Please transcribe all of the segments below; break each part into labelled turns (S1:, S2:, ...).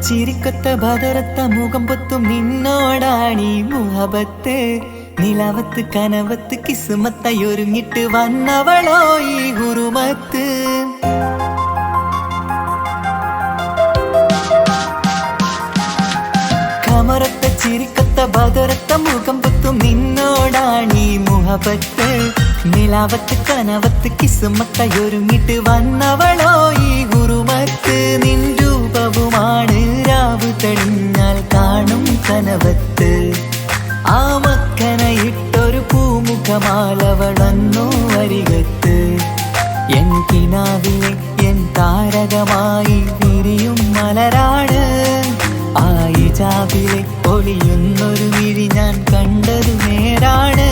S1: ചിരിക്കൊത്ത ബദറത്ത മുഖം പൊത്തും നിന്നോടാണീ മുഹബത്ത്. നിലവത്ത് കനവത്ത് കിസ്മത്തായൊരുങ്ങിട്ട് വന്നവളോ ഈ ഹുറുമത്ത്. കമറത്ത ചിരിക്കൊത്ത ബദറത്ത മുഖം പൊത്തും നിന്നോടാണീ മുഹബത്ത്. നിലവത്ത് കനവത്ത് കിസ്മത്തായൊരുങ്ങിട്ട് വന്നവളോ ഈ ഹുറുമത്ത്. നിൻ രൂപവുമാണ് രാവ് തെളിഞ്ഞാൽ കാണും കനവത്ത്. ആ മക്കനയിട്ടൊരു പൂമുഖമാലവളന്നു വരികത്ത്. എൻ കിനാവിലെ എൻ താരകമായി വിരിയും മലരാണ്. ആ ഇജാബിലെ ഒളിയുന്നൊരു വിഴി ഞാൻ കണ്ടതു നേരാണ്.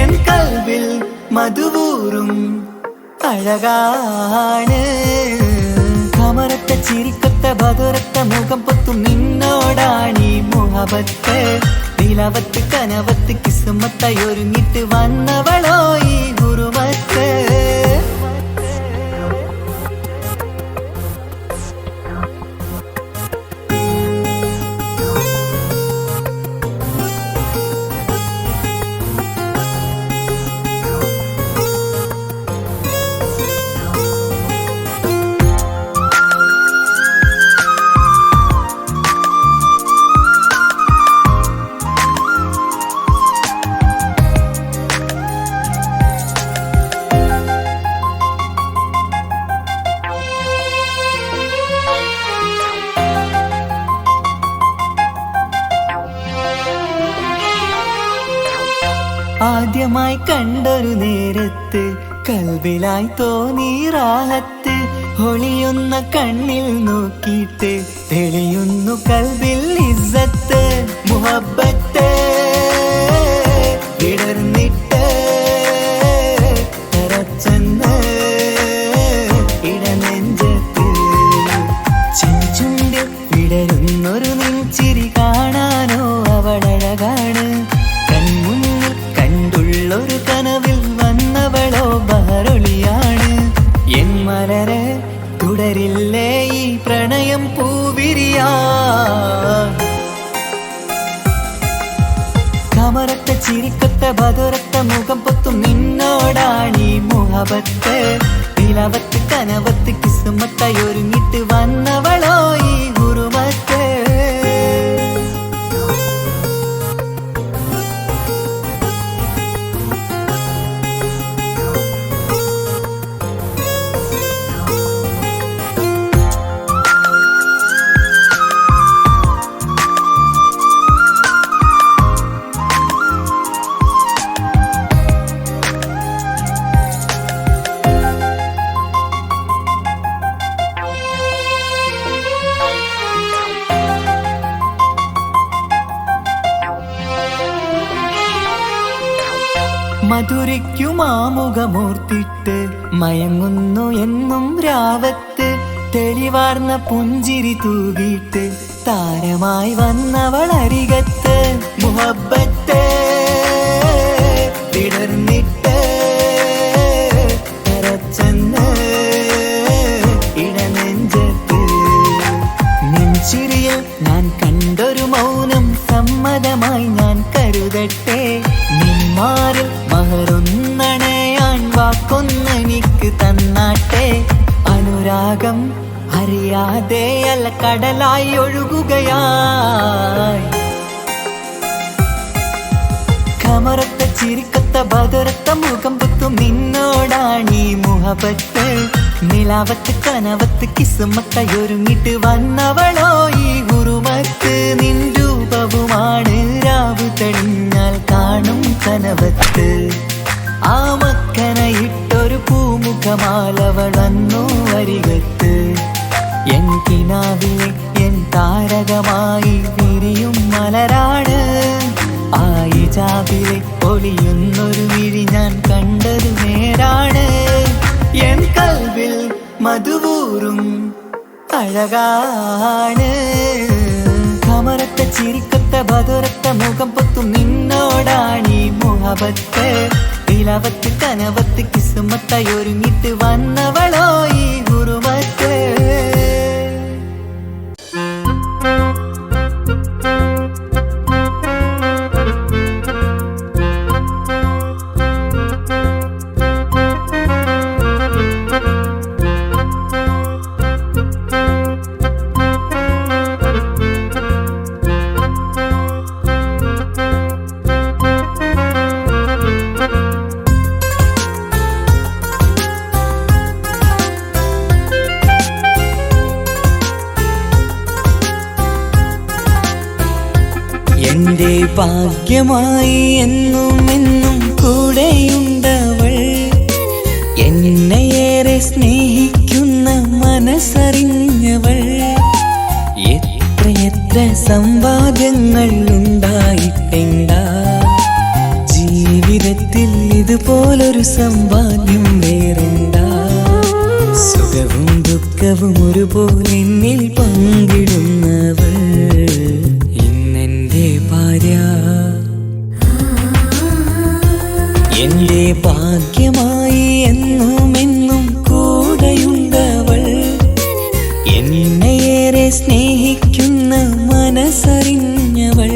S1: എൻ കൽവിൽ മധുവൂറും അഴകാണ്. കമറത്ത ചിരിക്കൊത്ത ബദറത്ത മുഖം പൊത്തും നിന്നോടാണീ മുഹബത്ത്. നിലവത്ത് കനവത്ത് കിസ്മത്തായൊരുങ്ങിട്ട് വന്നവളോ ഈ ഹുറുമത്ത്. ആദ്യമായി കണ്ടൊരു നേരത്ത് കൽബിലായി തോന്നി റാഹത്ത്. ഒളിയുന്ന കണ്ണിൽ നോക്കിയിട്ട് തെളിയുന്നു കൽബിൽ ഇസ്സത്ത്. മുഹബ്ബത്ത് വിടർന്നിട്ട് തറച്ചെന്ന് ഇടനെഞ്ചത്ത്. ചെഞ്ചുണ്ടിൽ വിടരുന്നൊരു നെഞ്ചിരി കാണാനോ അവളഴകാണ്. ഒരു കനവിൽ വന്നവളോ ബഹറൊളിയാണ്. എൻ മലരെ തുടരില്ലേ ഈ പ്രണയം പൂവിരിയാ. കമറത്ത ചിരിക്കൊത്ത ബദറത്ത മുഖം പൊത്തും നിന്നോടാണീ മുഹബത്ത്. നിലവത്ത് കനവത്ത് കിസ്മത്തായൊരുങ്ങിട്ട് വന്നവളോ ഈ ഹുറുമത്ത്. മധുരയ്ക്കുമാമുഖമോർത്തിട്ട് മയങ്ങുന്നു എന്നും രാവത്ത്. തെളിവാർന്ന പുഞ്ചിരി തൂകിയിട്ട് താരമായി വന്നവളരികത്ത്. മുഹബ്ബത്ത് വിടർന്നിട്ട് തറച്ചെന്ന് ഇടനെഞ്ചത്ത്. നെഞ്ചിരിയിൽ ഞാൻ കണ്ടൊരു മൗനം സമ്മതമായി ഞാൻ കരുതട്ടെ. നിന്മാറിൽ മഹറൊന്നണയാൻ വാക്കൊന്നെനിക്ക് തന്നാട്ടെ. അനുരാഗം അറിയാതെ അല്ല കടലായി ഒഴുകുകയായി. കമറത്ത ചിരിക്കൊത്ത ബദറത്ത മുഖം പൊത്തും നിന്നോടാണീ മുഹബത്ത്. നിലവത്ത് കനവത്ത് കിസ്മത്തായൊരുങ്ങിട്ട് വന്നവളോ ഈ ഹുറുമത്ത്. നിൻ രൂപവുമാണ് രാവ് തെളിഞ്ഞാൽ കാണും കനവത്ത്. ആ മക്കനയിട്ടൊരു പൂമുഖമാലവളന്നു വരികത്ത്. എൻ കിനാവിലെ എൻ താരകമായി വിരിയും മലരാണ്. ആ ഇജാബിലെ ഒളിയുന്നൊരു വിഴി ഞാൻ കണ്ടതു നേരാണ്. എൻ കൽവിൽ മധുവൂറും അഴകാണ്. കമറത്ത ചിരിക്കൊത്ത ബദറത്ത മുഖം പൊത്തും നിന്നോടാണീ മുഹബത്ത്. നിലവത്ത് കനവത്ത് കിസ്മത്തായൊരുങ്ങിട്ട് വന്നവളോ ഈ ഹുറുമത്ത്. എന്റെ ഭാഗ്യമായി എന്നും എന്നും കൂടെയുണ്ടവൾ, എന്നെയേറെ സ്നേഹിക്കുന്ന മനസ്സറിഞ്ഞവൾ. എത്രയെത്ര സമ്പാദ്യങ്ങൾ ഉണ്ടായിട്ടെന്താ, ജീവിതത്തിൽ ഇതുപോലൊരു സമ്പാദ്യം വേറെന്താ. സുഖവും ദുഃഖവും ഒരുപോലെ എന്നിൽ പങ്കിടുന്നവൾ ഇന്നെന്റെ ഭാര്യ. എന്റെ ഭാഗ്യമായി എന്നും എന്നും കൂടെയുണ്ടവൾ, എന്നെയേറെ സ്നേഹിക്കുന്ന മനസ്സറിഞ്ഞവൾ.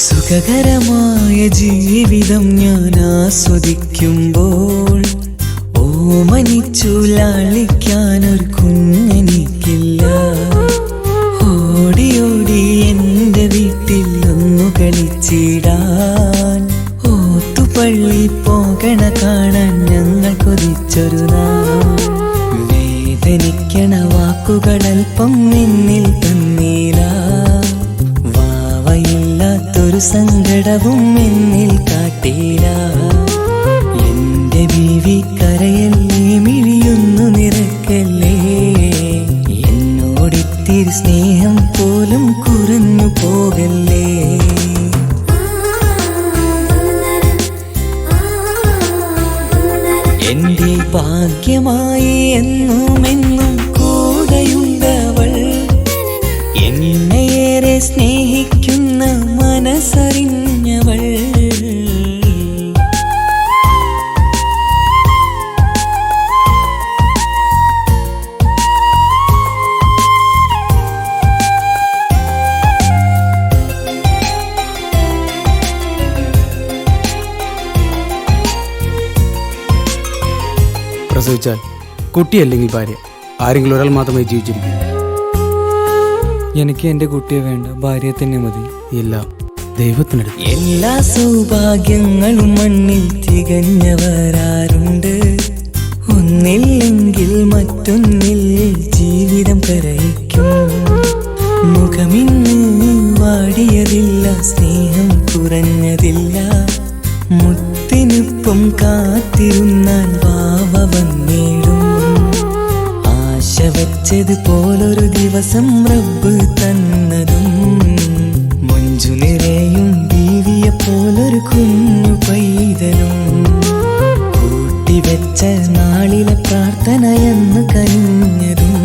S1: സുഖകരമായ ജീവിതം ഞാൻ ആസ്വദിക്കുമ്പോൾ ഓമനിച്ചു ലാളിക്കാനൊരു കുഞ്ഞെനിക്കില്ല. ഓടി ഓടി എൻ്റെ വീട്ടിൽ ഒന്നു കളിച്ചിടാൻ, ഓത്തുപള്ളി പോകണ കാണാൻ ഞങ്ങൾ കൊതിച്ചൊരു നാൾ. വേദനിക്കണ വാക്കുകളൽപ്പം നിന്നിൽ തന്നീല, വാവയില്ലാത്തൊരു സങ്കടവും എന്നിൽ കാട്ടീല. എന്റെ ബീവി കരയല്ലേ, മിഴിയൊന്നു നിറക്കല്ലേ, എന്നോടിത്തിരി സ്നേഹം പോലും കുറഞ്ഞു പോകല്ലേ. എന്റെ ഭാഗ്യമായി എന്നും എന്നും കൂടെയുണ്ടവൾ, എന്നെയേറെ സ്നേഹിക്കുന്ന മനസ്സറിഞ്ഞവൾ.
S2: പ്രസവിച്ചാൽ കുട്ടിയല്ലെങ്കിൽ ഭാര്യ, ആരെങ്കിലും ഒരാൾ മാത്രമേ ജീവിച്ചിരിക്കൂ.
S3: എനിക്ക് എൻ്റെ കുട്ടിയെ വേണ്ട, ഭാര്യയെ തന്നെ മതി.
S2: എല്ലാം ദൈവത്തിനടുത്ത്.
S1: എല്ലാ സൗഭാഗ്യങ്ങളും മണ്ണിൽ തികഞ്ഞവരാരുണ്ട്, ഒന്നില്ലെങ്കിൽ മറ്റൊന്നിൽ ജീവിതം കരയിക്കും. മുഖമിന്ന് വാടിയതില്ല, സ്നേഹം കുറഞ്ഞതില്ല, മുത്തിനൊപ്പം കാത്തിരുന്നാൽ വാവ വന്നിടും. ആശ വെച്ചത് പോലൊരു ദിവസം റബ്ബ് തന്നതും, മഞ്ജു നിറയും ബീവിയെ പോലൊരു കുഞ്ഞു പൈതലും. കൂട്ടിവെച്ച നാളിലെ പ്രാർത്ഥനയെന്ന് കഴിഞ്ഞതും,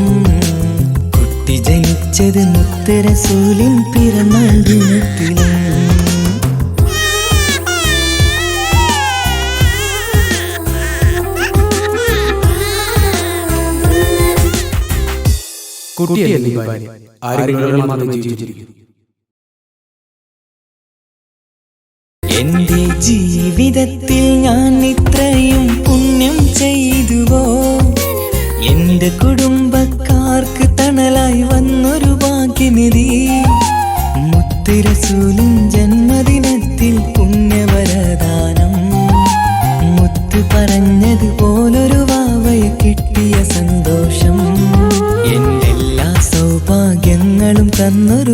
S1: കുട്ടി ജനിച്ചത് മുത്ത് റസൂലിൻ പിറന്നാൾ ദിനത്തിലും.
S2: കുട്ടിയല്ലെങ്കിൽ ഭാര്യ, ആരെങ്കിലും ഒരാൾ മാത്രമേ ജീവിച്ചിരിക്കൂ.
S1: എന്റെ ജീവിതത്തിൽ ഞാൻ ഇത്രയും പുണ്യം ചെയ്തുവോ, എന്റെ കുടുംബക്കാർക്ക് തണലായി വന്നൊരു ഭാഗ്യനിധി. മുത്ത് റസൂലിൻ ജന്മദിനത്തിൽ പുണ്യവരദാനം, മുത്ത് പറഞ്ഞതുപോലൊരു വാവയെ കിട്ടിയ സന്തോഷം. എന്റെ എല്ലാ സൗഭാഗ്യങ്ങളും തന്നൊരു